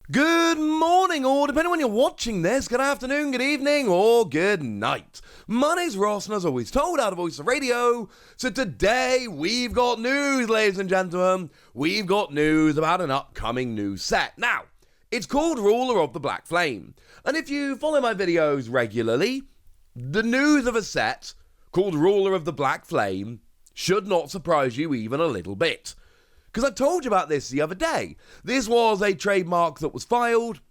Good morning, or depending on when you're watching this, good afternoon, good evening, or good night. My name's Ross, and as always told out of Voice of Radio, so today we've got news, ladies and gentlemen. We've got news about an upcoming new set. Now, it's called Ruler of the Black Flame, and if you follow my videos regularly, the news of a set called Ruler of the Black Flame should not surprise you even a little bit. Because I told you about this the other day. This was a trademark that was filed,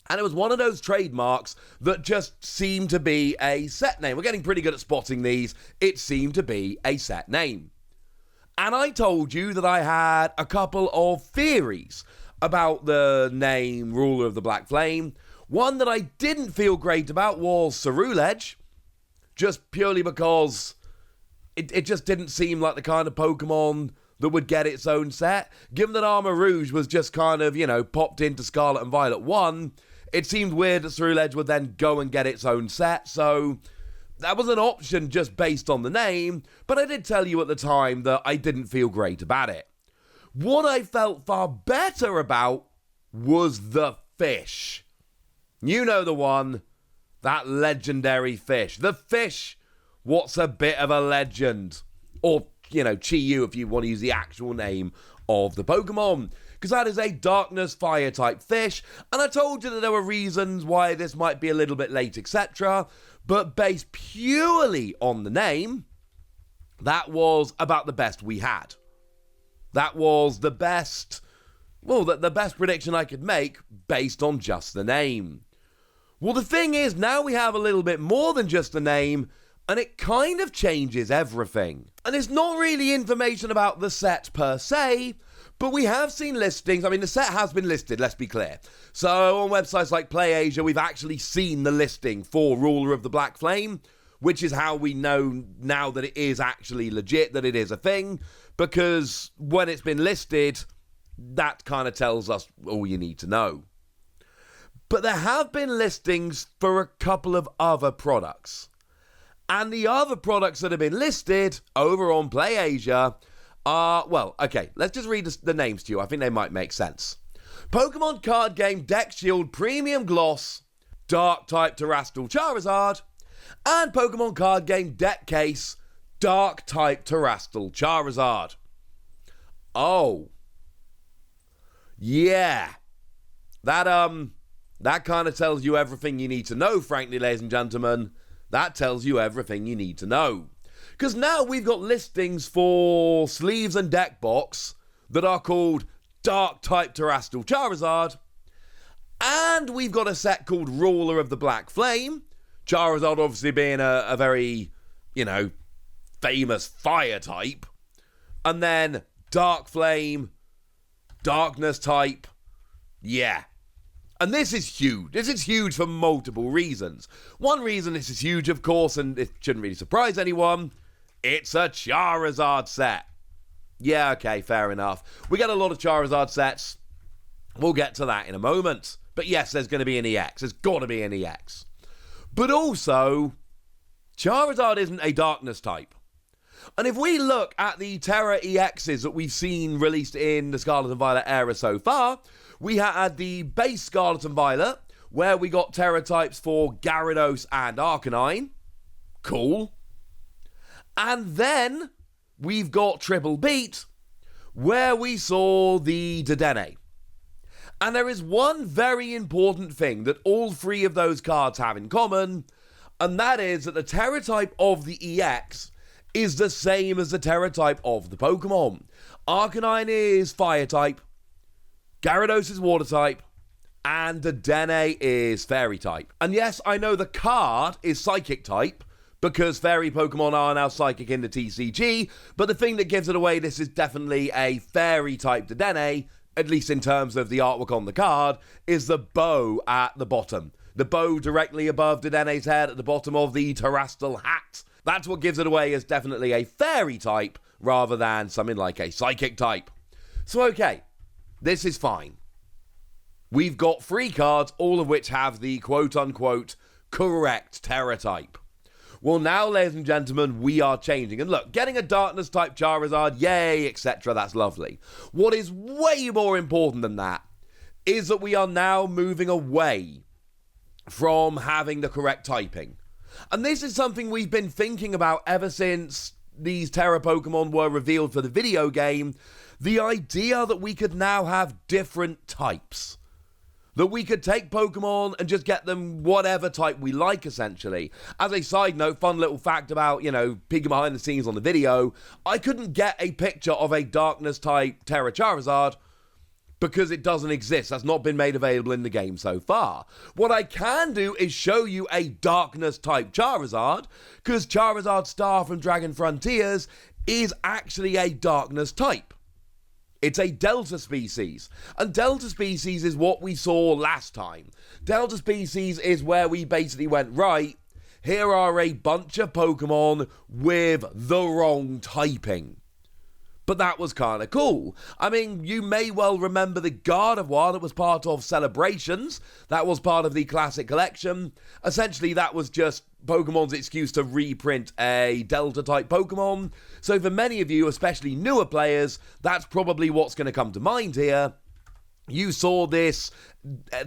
and it was one of those trademarks that just seemed to be a set name. We're getting pretty good at spotting these. It seemed to be a set name. And I told you that I had a couple of theories about the name Ruler of the Black Flame. One that I didn't feel great about was Cerulege, just purely because it just didn't seem like the kind of Pokemon that would get its own set. Given that Armor Rouge was just kind of, popped into Scarlet and Violet 1, it seemed weird that Cerulege would then go and get its own set, so that was an option just based on the name, but I did tell you at the time that I didn't feel great about it. What I felt far better about was the fish. You know the one, that legendary fish. The fish, what's a bit of a legend. Or Chi-Yu if you want to use the actual name of the Pokemon. Because that is a darkness fire type fish. And I told you that there were reasons why this might be a little bit late, etc. But based purely on the name, that was about the best we had. That was the best, the best prediction I could make based on just the name. Well, the thing is, now we have a little bit more than just the name, and it kind of changes everything. And it's not really information about the set per se, but we have seen listings. I mean, the set has been listed, let's be clear. So on websites like PlayAsia, we've actually seen the listing for Ruler of the Black Flame, which is how we know now that it is actually legit, that it is a thing, because when it's been listed, that kind of tells us all you need to know. But there have been listings for a couple of other products. And the other products that have been listed over on PlayAsia are, let's just read the names to you. I think they might make sense. Pokemon Card Game Deck Shield Premium Gloss, Dark-type Terastal Charizard, and Pokemon Card Game Deck Case, Dark-type Terastal Charizard. Oh. Yeah. That kind of tells you everything you need to know, frankly, ladies and gentlemen. That tells you everything you need to know. Because now we've got listings for sleeves and deck box that are called Dark-type Terastal Charizard. And we've got a set called Ruler of the Black Flame. Charizard obviously being a very, famous fire type. And then Dark Flame, Darkness type. Yeah. And this is huge. This is huge for multiple reasons. One reason this is huge, of course, and it shouldn't really surprise anyone, it's a Charizard set. Yeah, okay, fair enough. We get a lot of Charizard sets. We'll get to that in a moment. But yes, there's going to be an EX. There's got to be an EX. But also, Charizard isn't a darkness type. And if we look at the Terra EXs that we've seen released in the Scarlet and Violet era so far, we had the base Scarlet and Violet, where we got Terra types for Gyarados and Arcanine. Cool. And then we've got Triple Beat, where we saw the Dedenne. And there is one very important thing that all three of those cards have in common, and that is that the Terra type of the EX is the same as the Terra type of the Pokemon. Arcanine is Fire type, Gyarados is Water type, and Dedenne is Fairy type. And yes, I know the card is Psychic type, because Fairy Pokemon are now Psychic in the TCG, but the thing that gives it away, this is definitely a Fairy type Dedenne, at least in terms of the artwork on the card, is the bow at the bottom. The bow directly above Dedenne's head at the bottom of the Terastal hat. That's what gives it away as definitely a Fairy type, rather than something like a Psychic type. So okay, this is fine. We've got 3 cards, all of which have the quote-unquote correct Terra type. Well, now, ladies and gentlemen, we are changing. And look, getting a Darkness-type Charizard, yay, etc., that's lovely. What is way more important than that is that we are now moving away from having the correct typing. And this is something we've been thinking about ever since these Terra Pokemon were revealed for the video game. The idea that we could now have different types. That we could take Pokemon and just get them whatever type we like, essentially. As a side note, fun little fact about, peeking behind the scenes on the video, I couldn't get a picture of a Darkness type Terra Charizard because it doesn't exist. That's not been made available in the game so far. What I can do is show you a Darkness type Charizard, because Charizard Star from Dragon Frontiers is actually a Darkness type. It's a Delta species, and Delta species is what we saw last time. Delta species is where we basically went, right, here are a bunch of Pokemon with the wrong typing. But that was kind of cool. I mean, you may well remember the Gardevoir that was part of Celebrations. That was part of the Classic Collection. Essentially, that was just Pokemon's excuse to reprint a Delta-type Pokemon. So for many of you, especially newer players, that's probably what's going to come to mind here. You saw this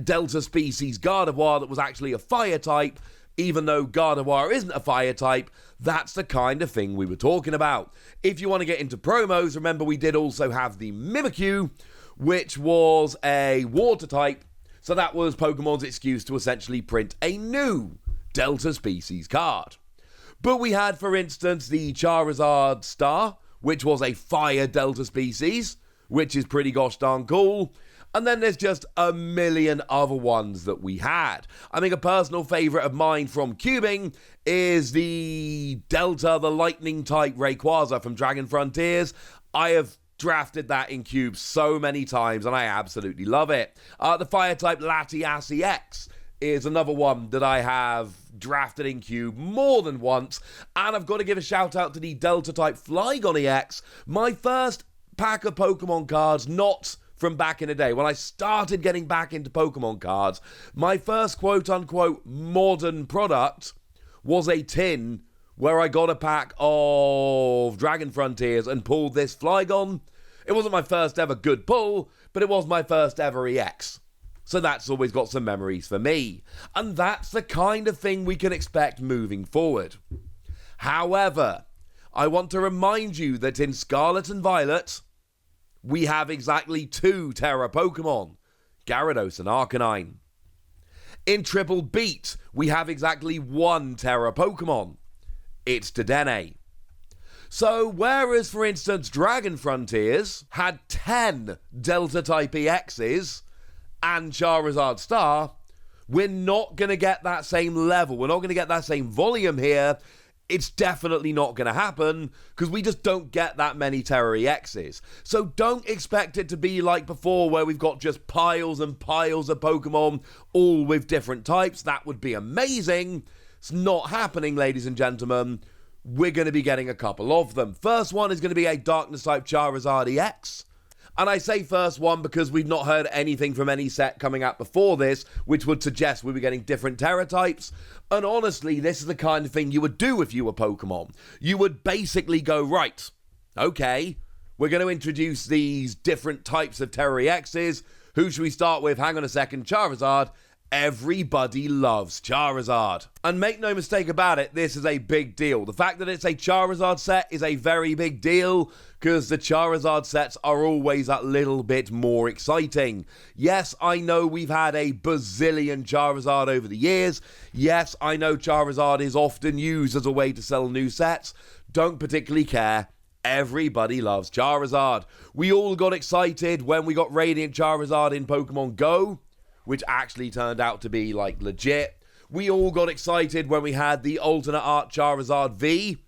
Delta species Gardevoir that was actually a Fire type. Even though Gardevoir isn't a Fire type, that's the kind of thing we were talking about. If you want to get into promos, remember we did also have the Mimikyu, which was a Water type. So that was Pokemon's excuse to essentially print a new Delta species card. But we had, for instance, the Charizard Star, which was a Fire Delta species, which is pretty gosh darn cool. And then there's just a million other ones that we had. I think a personal favourite of mine from cubing is the Delta, the Lightning type Rayquaza from Dragon Frontiers. I have drafted that in cube so many times and I absolutely love it. The Fire type Latiasi X is another one that I have drafted in cube more than once. And I've got to give a shout out to the Delta type Flygon EX. My first pack of Pokemon cards, not from back in the day, when I started getting back into Pokemon cards, my first quote-unquote modern product was a tin where I got a pack of Dragon Frontiers and pulled this Flygon. It wasn't my first ever good pull, but it was my first ever EX. So that's always got some memories for me. And that's the kind of thing we can expect moving forward. However, I want to remind you that in Scarlet and Violet, we have exactly 2 Terra Pokemon, Gyarados and Arcanine. In Triple Beat, we have exactly 1 Terra Pokemon. It's Dedenne. So, whereas, for instance, Dragon Frontiers had 10 Delta-type EXs and Charizard Star, we're not going to get that same level. We're not going to get that same volume here. It's definitely not going to happen because we just don't get that many Terra EXs. So don't expect it to be like before where we've got just piles and piles of Pokemon all with different types. That would be amazing. It's not happening, ladies and gentlemen. We're going to be getting a couple of them. First one is going to be a Darkness type Charizard EX. And I say first one because we've not heard anything from any set coming out before this, which would suggest we were getting different Terra types. And honestly, this is the kind of thing you would do if you were Pokemon. You would basically go, right, okay, we're going to introduce these different types of Terra EXs. Who should we start with? Hang on a second, Charizard. Everybody loves Charizard. And make no mistake about it, this is a big deal. The fact that it's a Charizard set is a very big deal because the Charizard sets are always that little bit more exciting. Yes, I know we've had a bazillion Charizard over the years. Yes, I know Charizard is often used as a way to sell new sets. Don't particularly care. Everybody loves Charizard. We all got excited when we got Radiant Charizard in Pokemon Go, which actually turned out to be, like, legit. We all got excited when we had the alternate art Charizard V,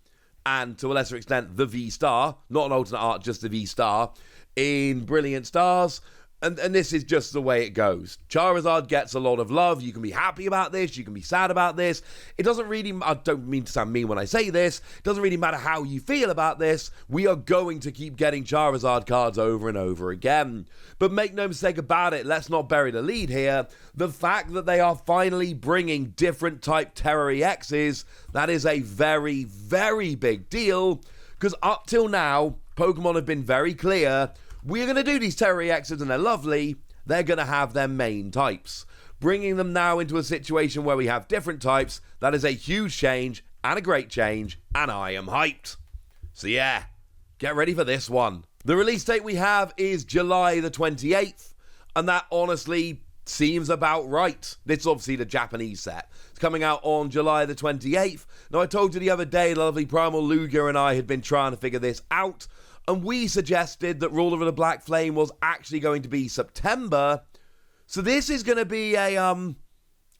and to a lesser extent, the V-Star. Not an alternate art, just the V-Star, in Brilliant Stars. And this is just the way it goes. Charizard gets a lot of love. You can be happy about this. You can be sad about this. It doesn't really... I don't mean to sound mean when I say this. It doesn't really matter how you feel about this. We are going to keep getting Charizard cards over and over again. But make no mistake about it. Let's not bury the lead here. The fact that they are finally bringing different type Terra EXs, that is a very, very big deal. Because up till now, Pokemon have been very clear... We're going to do these Terra EXs and they're lovely, they're going to have their main types. Bringing them now into a situation where we have different types, that is a huge change and a great change, and I am hyped. So yeah, get ready for this one. The release date we have is July the 28th, and that honestly seems about right. This is obviously the Japanese set. It's coming out on July the 28th. Now, I told you the other day, the lovely Primal Lugia and I had been trying to figure this out, and we suggested that Ruler of the Black Flame was actually going to be September. So this is going to be a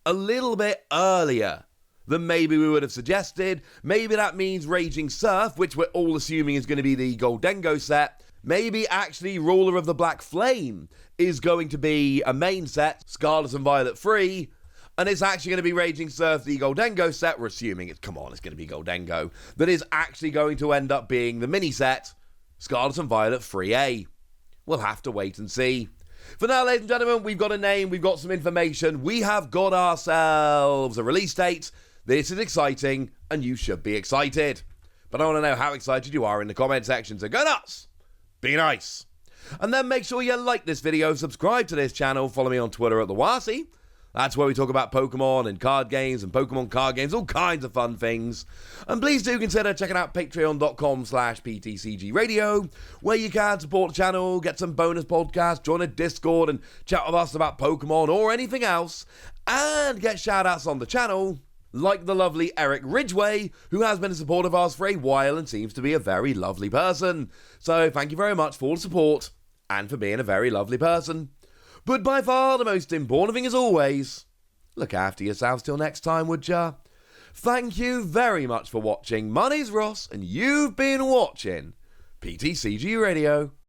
little bit earlier than maybe we would have suggested. Maybe that means Raging Surf, which we're all assuming is going to be the Goldengo set. Maybe actually Ruler of the Black Flame is going to be a main set, Scarlet and Violet free, and it's actually going to be Raging Surf, the Goldengo set. We're assuming it's going to be Goldengo. That is actually going to end up being the mini set, Scarlet and Violet 3A. We'll have to wait and see. For now, ladies and gentlemen, we've got a name, we've got some information, we have got ourselves a release date. This is exciting, and you should be excited. But I want to know how excited you are in the comment section, so go nuts! Be nice! And then make sure you like this video, subscribe to this channel, follow me on Twitter at the Wasi. That's where we talk about Pokemon and card games and Pokemon card games, all kinds of fun things. And please do consider checking out patreon.com/PTCG Radio, where you can support the channel, get some bonus podcasts, join a Discord and chat with us about Pokemon or anything else, and get shout-outs on the channel, like the lovely Eric Ridgway, who has been a supporter of ours for a while and seems to be a very lovely person. So thank you very much for the support, and for being a very lovely person. But by far the most important thing as always, look after yourselves till next time, would ya? Thank you very much for watching. My name's Ross, and you've been watching PTCG Radio.